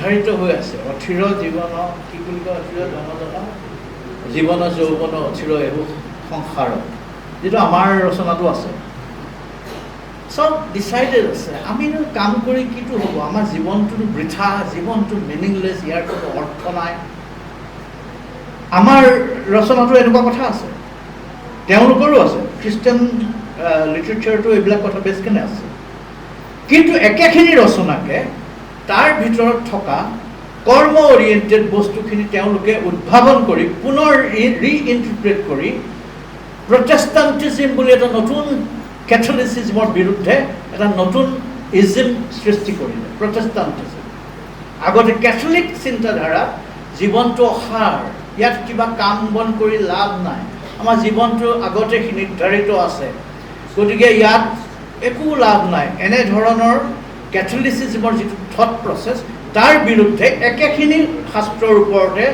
নিৰ্ধাৰিত হৈ আছে। অথিৰ জীৱন কি বুলি কয়, অথিৰ জনজন জীৱন যৌৱন অথিৰ এইবোৰ সংসাৰ, যিটো আমাৰ ৰচনাটো আছে, চব ডিচাইডেড আছে। আমিনো কাম কৰি কিটো হ'ব? আমাৰ জীৱনটোতো বৃথা, জীৱনটো মিনিংলেছ, ইয়াৰ কোনো অৰ্থ নাই। আমাৰ ৰচনাটো এনেকুৱা কথা আছে, তেওঁলোকৰো আছে, খ্ৰীষ্টান লিটাৰেচাৰটো এইবিলাক কথা বেছকেনে আছে। কিন্তু একেখিনি ৰচনাকে তাৰ ভিতৰত থকা কৰ্ম অৰিয়েণ্টেড বস্তুখিনি তেওঁলোকে উদ্ভাৱন কৰি পুনৰ ৰিইণ্টাৰপ্ৰেট কৰি প্ৰটেষ্টাণ্টিজিম বুলি এটা নতুন কেথলিচিজমৰ বিৰুদ্ধে এটা নতুন ইজিম সৃষ্টি কৰিলে, প্ৰটেষ্টাণ্টিজিম। আগতে কেথলিক চিন্তাধাৰা জীৱনটো অসাৰ, ইয়াত কিবা কাম বন কৰি লাভ নাই, আমাৰ জীৱনটো আগতে নিৰ্ধাৰিত আছে, গতিকে ইয়াত একো লাভ নাই, এনেধৰণৰ কেথলিচিজমৰ যিটো থট প্ৰচেছ, তাৰ বিৰুদ্ধে একেখিনি শাস্ত্ৰৰ ওপৰতে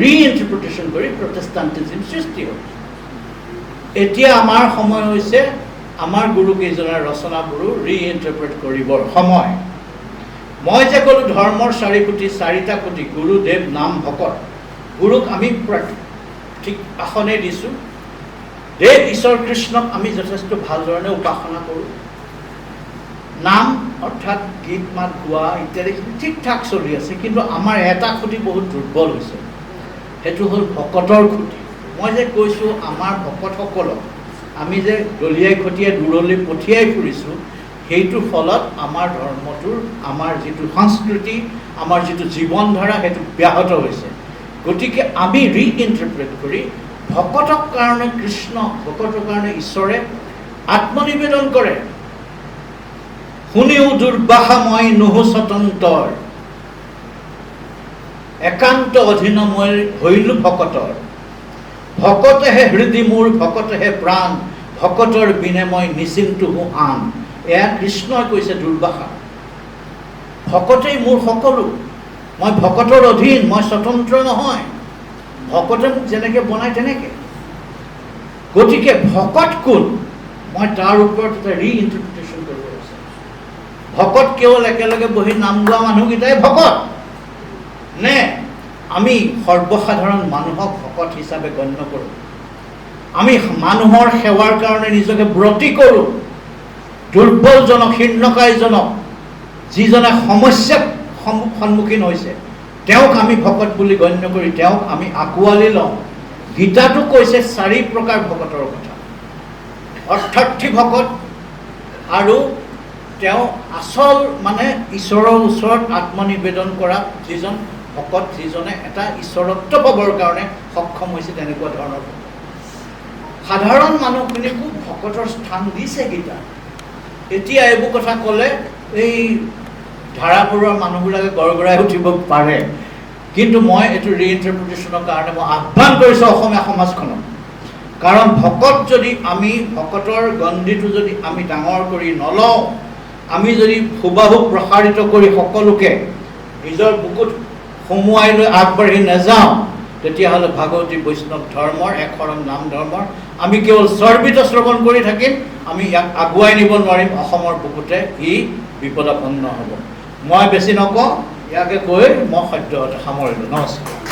ৰিইণ্টাৰপ্ৰিটেশ্যন কৰি প্ৰটেষ্টাণ্টিজিম সৃষ্টি হ'ল। এতিয়া আমাৰ সময় হৈছে আমাৰ গুৰুকেইজনৰ ৰচনাবোৰো ৰিইণ্টাৰপ্ৰেট কৰিবৰ সময়। মই যে ক'লোঁ ধৰ্মৰ চাৰিটা কোটি, গুৰুদেৱ নাম ভকত। গুৰুক আমি ঠিক আসনে দিছোঁ, দেৱ ঈশ্বৰ কৃষ্ণক আমি যথেষ্ট ভাল ধৰণে উপাসনা কৰোঁ। নাম অৰ্থাৎ গীত মাত গোৱা ইত্যাদিখিনি ঠিক ঠাক চলি আছে, কিন্তু আমাৰ এটা খুঁটি বহুত দুৰ্বল হৈছে, সেইটো হ'ল ভকতৰ খুঁটি। মই যে কৈছোঁ আমাৰ ভকতসকলক আমি যে দলিয়াই খটিয়াই দূৰলৈ পঠিয়াই ফুৰিছোঁ, সেইটোৰ ফলত আমাৰ ধৰ্মটোৰ, আমাৰ যিটো সংস্কৃতি, আমাৰ যিটো জীৱন ধাৰা, সেইটো ব্যাহত হৈছে। গতিকে আমি ৰিইণ্টাৰপ্ৰেট কৰি ভকতক কাৰণে কৃষ্ণ, ভকতৰ কাৰণে ঈশ্বৰে আত্মনিবেদন কৰে। শুনিও দুৰ্বাসা মই নহো স্বতন্তৰ, একান্ত অধীন মই হৈলো ভকতৰ। ভকতেহে হৃদি মোৰ, ভকতেহে প্ৰাণ, ভকতৰ বিনে মই নিচিন্তু আন। এয়া কৃষ্ণই কৈছে দুৰ্বাসা। ভকতেই মোৰ সকলো, মই ভকতৰ অধীন, মই স্বতন্ত্ৰ নহয়, ভকতে মোক যেনেকৈ বনায় তেনেকৈ। গতিকে ভকত কোন, মই তাৰ ওপৰত এটা ৰিইণ্টাৰপ্ৰিটেশ্যন কৰিব বিচাৰিছোঁ। ভকত কেৱল একেলগে বহি নাম গোৱা মানুহকেইটাই ভকত নে আমি সৰ্বসাধাৰণ মানুহক ভকত হিচাপে গণ্য কৰোঁ? আমি মানুহৰ সেৱাৰ কাৰণে নিজকে ব্ৰতী কৰোঁ। দুৰ্বলজনক, শীৰ্ণকায়জনক, যিজনে সমস্যাৰ সন্মুখীন হৈছে, তেওঁক আমি ভকত বুলি গণ্য কৰি তেওঁক আমি আঁকোৱালি লওঁ। গীতাটো কৈছে 4 প্ৰকাৰ ভকতৰ কথা। অৰ্থাৰ্থী ভকত, আৰু তেওঁ আচল মানে ঈশ্বৰৰ ওচৰত আত্মনিবেদন কৰা যিজন ভকত, যিজনে এটা ঈশ্বৰত্ব পাবৰ কাৰণে সক্ষম হৈছে, তেনেকুৱা ধৰণৰ ভকত। সাধাৰণ মানুহখিনিকো ভকতৰ স্থান দিছে গীতা। এতিয়া এইবোৰ কথা ক'লে এই ধাৰাপুৰৰ মানুহবিলাকে গড়গড়াই উঠিব পাৰে, কিন্তু মই এইটো ৰিইণ্টাৰপ্ৰিটেশ্যনৰ কাৰণে মই আহ্বান কৰিছোঁ অসমীয়া সমাজখনক। কাৰণ ভকত যদি আমি, ভকতৰ গণ্ডিটো যদি আমি ডাঙৰ কৰি নলওঁ, আমি যদি সুবাহু প্ৰসাৰিত কৰি সকলোকে নিজৰ বুকুত সোমোৱাই লৈ আগবাঢ়ি নাযাওঁ, তেতিয়াহ'লে ভাগৱতী বৈষ্ণৱ ধৰ্মৰ, একশৰণ নাম ধৰ্মৰ আমি কেৱল চৰ্বিত শ্ৰৱণ কৰি থাকিম, আমি ইয়াক আগুৱাই নিব নোৱাৰিম। অসমৰ বুকুতে ই বিপদাপন্ন হ'ব। মই বেছি নকওঁ, ইয়াকে কৈ মই সদ্যহতে সামৰিলোঁ। নমস্কাৰ।